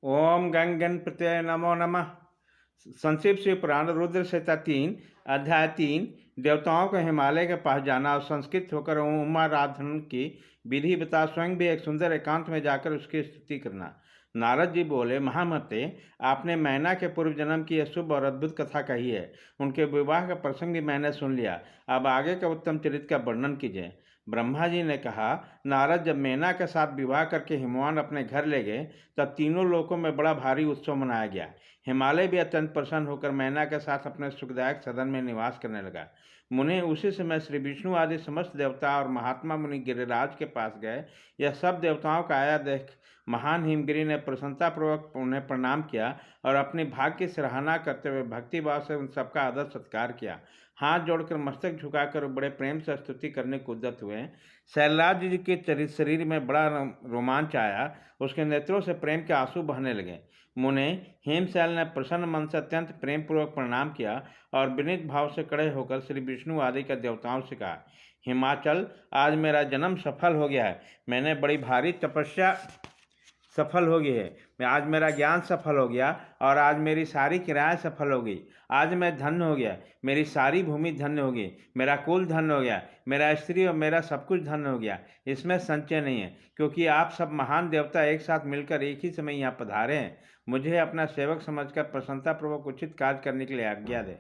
ओम गंग गणपतये नमो नमः। संक्षिप्त शिव पुराण रुद्र संहिता 3 अध्याय 3 देवताओं को हिमालय के पास जाना और संस्कृत होकर उमाराधन की विधि बता स्वयं भी एक सुंदर एकांत में जाकर उसकी स्तुति करना। नारद जी बोले, महामते, आपने मैना के पूर्व जन्म की यह शुभ और अद्भुत कथा कही है। उनके विवाह का प्रसंग भी मैंने सुन लिया। अब आगे का उत्तम चरित्र का वर्णन कीजिए। ब्रह्मा जी ने कहा, नारद, जब मैना के साथ विवाह करके हिमवान अपने घर ले गए तब तीनों लोकों में बड़ा भारी उत्सव मनाया गया। हिमालय भी अत्यंत प्रसन्न होकर मैना के साथ अपने सुखदायक सदन में निवास करने लगा। मुनि उसी समय श्री विष्णु आदि समस्त देवता और महात्मा मुनि गिरिराज के पास गए। यह सब देवताओं का आया देख महान हिमगिरी ने प्रसन्नतापूर्वक उन्हें प्रणाम किया और अपनी भाग्य की सराहना करते हुए भक्तिभाव से उन सबका आदर सत्कार किया। हाथ जोड़कर मस्तक झुकाकर बड़े प्रेम से स्तुति करने को उद्यत हुए। शैलराज जी के शरीर में बड़ा रोमांच आया। उसके नेत्रों से प्रेम के आंसू बहने लगे। मुने हेमशैल ने प्रसन्न मन से अत्यंत प्रेम पूर्वक प्रणाम किया और विनीत भाव से खड़े होकर श्री विष्णु आदि के देवताओं से कहा, हिमाचल, आज मेरा जन्म सफल हो गया है। मैंने बड़ी भारी तपस्या सफल हो गई है। मैं आज मेरा ज्ञान सफल हो गया और आज मेरी सारी क्रियाएं सफल हो गई। आज मैं धन्य हो गया। मेरी सारी भूमि धन्य हो गई। मेरा कुल धन्य हो गया। मेरा स्त्री और मेरा सब कुछ धन्य हो गया। इसमें संचय नहीं है, क्योंकि आप सब महान देवता एक साथ मिलकर एक ही समय यहाँ पधारे हैं। मुझे अपना सेवक समझकर प्रसन्नतापूर्वक उचित कार्य करने के लिए आज्ञा दे।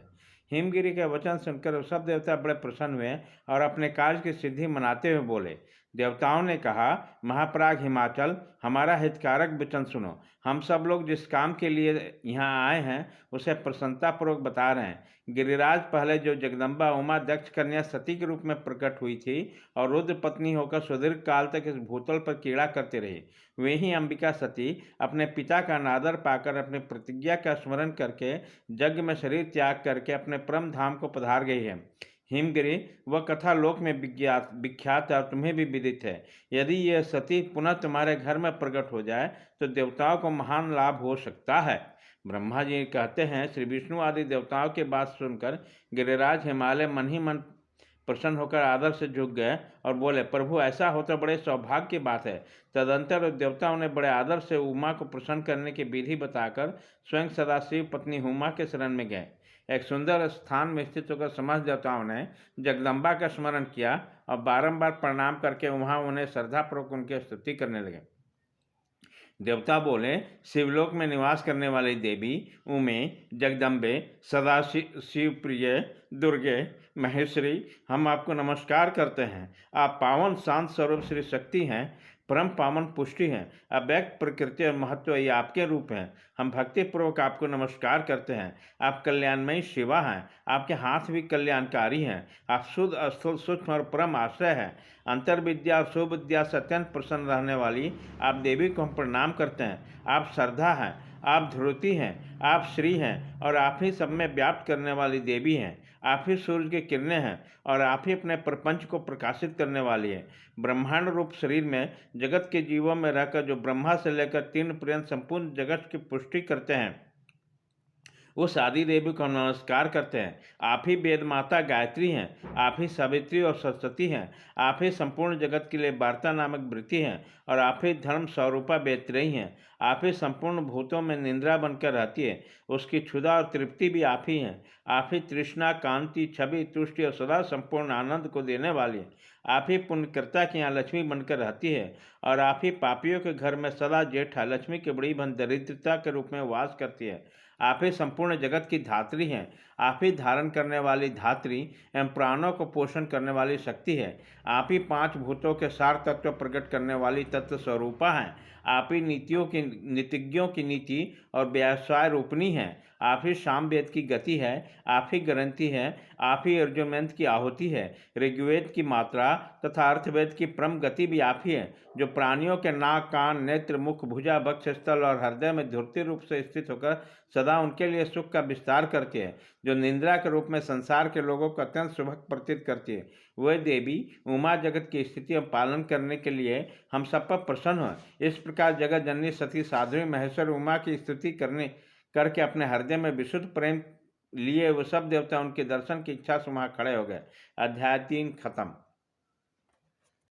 हिमगिरी के वचन सुनकर सब देवता बड़े प्रसन्न हुए और अपने कार्य की सिद्धि मनाते हुए बोले। देवताओं ने कहा, महापराग हिमाचल, हमारा हितकारक वचन सुनो। हम सब लोग जिस काम के लिए यहाँ आए हैं उसे प्रसन्नतापूर्वक बता रहे हैं। गिरिराज पहले जो जगदम्बा उमा दक्ष कन्या सती के रूप में प्रकट हुई थी और रुद्र पत्नी होकर सुदीर्घ काल तक इस भूतल पर क्रीड़ा करती रही, वे ही अंबिका सती अपने पिता का अनादर पाकर अपनी प्रतिज्ञा का स्मरण करके यज्ञ में शरीर त्याग करके अपने परम धाम को पधार गई है। हिमगिरी, वह कथा लोक में विख्यात है और तुम्हें भी विदित है। यदि यह सती पुनः तुम्हारे घर में प्रकट हो जाए तो देवताओं को महान लाभ हो सकता है। ब्रह्मा जी कहते हैं, श्री विष्णु आदि देवताओं की बात सुनकर गिरिराज हिमालय मन ही मन प्रसन्न होकर आदर से झुक गए और बोले, प्रभु, ऐसा हो तो बड़े सौभाग्य की बात है। तदंतर देवताओं ने बड़े आदर से उमा को प्रसन्न करने की विधि बताकर स्वयं सदाशिव पत्नी उमा के शरण में गए। एक सुंदर स्थान में स्थित होकर समस्त देवताओं ने जगदम्बा का स्मरण किया और बारंबार प्रणाम करके वहां उन्हें श्रद्धापूर्वक उनकी स्तुति करने लगे। देवता बोले, शिवलोक में निवास करने वाली देवी उमे, जगदम्बे, सदा शिवप्रिय, दुर्गे, महेश्वरी, हम आपको नमस्कार करते हैं। आप पावन शांत स्वरूप श्री शक्ति हैं, परम पावन पुष्टि हैं। अव्यक्त प्रकृति और महत्व ये आपके रूप हैं। हम भक्तिपूर्वक आपको नमस्कार करते हैं। आप कल्याणमयी शिवा हैं। आपके हाथ भी कल्याणकारी हैं। आप शुद्ध, स्थूल, सूक्ष्म और परम आश्रय हैं। अंतर्विद्या और सुविद्या से अत्यंत प्रसन्न रहने वाली आप देवी को हम प्रणाम करते हैं। आप श्रद्धा हैं, आप ध्रुति हैं, आप श्री हैं और आप ही सब में व्याप्त करने वाली देवी हैं। आप ही सूर्य की किरणें हैं और आप ही अपने प्रपंच को प्रकाशित करने वाली है। ब्रह्मांड रूप शरीर में जगत के जीवों में रहकर जो ब्रह्मा से लेकर तीन पर्यंत संपूर्ण जगत की पुष्टि करते हैं, उस आदि देवी को नमस्कार करते हैं। आप ही वेद माता गायत्री हैं। आप ही सावित्री और सरस्वती हैं। आप ही संपूर्ण जगत के लिए वार्ता नामक वृत्ति हैं और आप ही धर्म स्वरूपा बेतरही हैं। आप ही संपूर्ण भूतों में निंद्रा बनकर रहती है। उसकी क्षुधा और तृप्ति भी आप ही हैं। आप ही तृष्णा, कांति, छवि, तुष्टि और सदा संपूर्ण आनंद को देने वाली है। आप ही पुण्यकर्ता के यहाँ लक्ष्मी बनकर रहती है और आप ही पापियों के घर में सदा जेठा लक्ष्मी के बड़ी बन दरिद्रता के रूप में वास करती है। आप ही संपूर्ण जगत की धात्री हैं। आप ही धारण करने वाली धात्री एवं प्राणों को पोषण करने वाली शक्ति है। आप ही पांच भूतों के सार तत्व प्रकट करने वाली तत्व स्वरूपा हैं। आप ही नीतिज्ञों की नीति और व्यवसाय रूपणी हैं। आप ही सामवेद की गति है। आप ही ग्रंथि है। आप ही अर्जुनमेंत की आहुति है। ऋग्वेद की मात्रा तथा अर्थवेद की परम गति भी आप ही है, जो प्राणियों के नाक, कान, नेत्र, मुख, भुजा, वक्ष स्थल और हृदय में धुरती रूप से स्थित होकर सदा उनके लिए सुख का विस्तार करती है, जो निंद्रा के रूप में संसार के लोगों को अत्यंत सुभग प्रतीत करती है। वह देवी उमा जगत की स्थिति और पालन करने के लिए हम सब पर प्रसन्न हो। इस प्रकार जगत जननी सती साध्वी महेश्वर उमा की स्तुति करके अपने हृदय में विशुद्ध प्रेम लिए वो सब देवता उनके दर्शन की इच्छा से वहाँ खड़े हो गए। अध्याय 3 खत्म।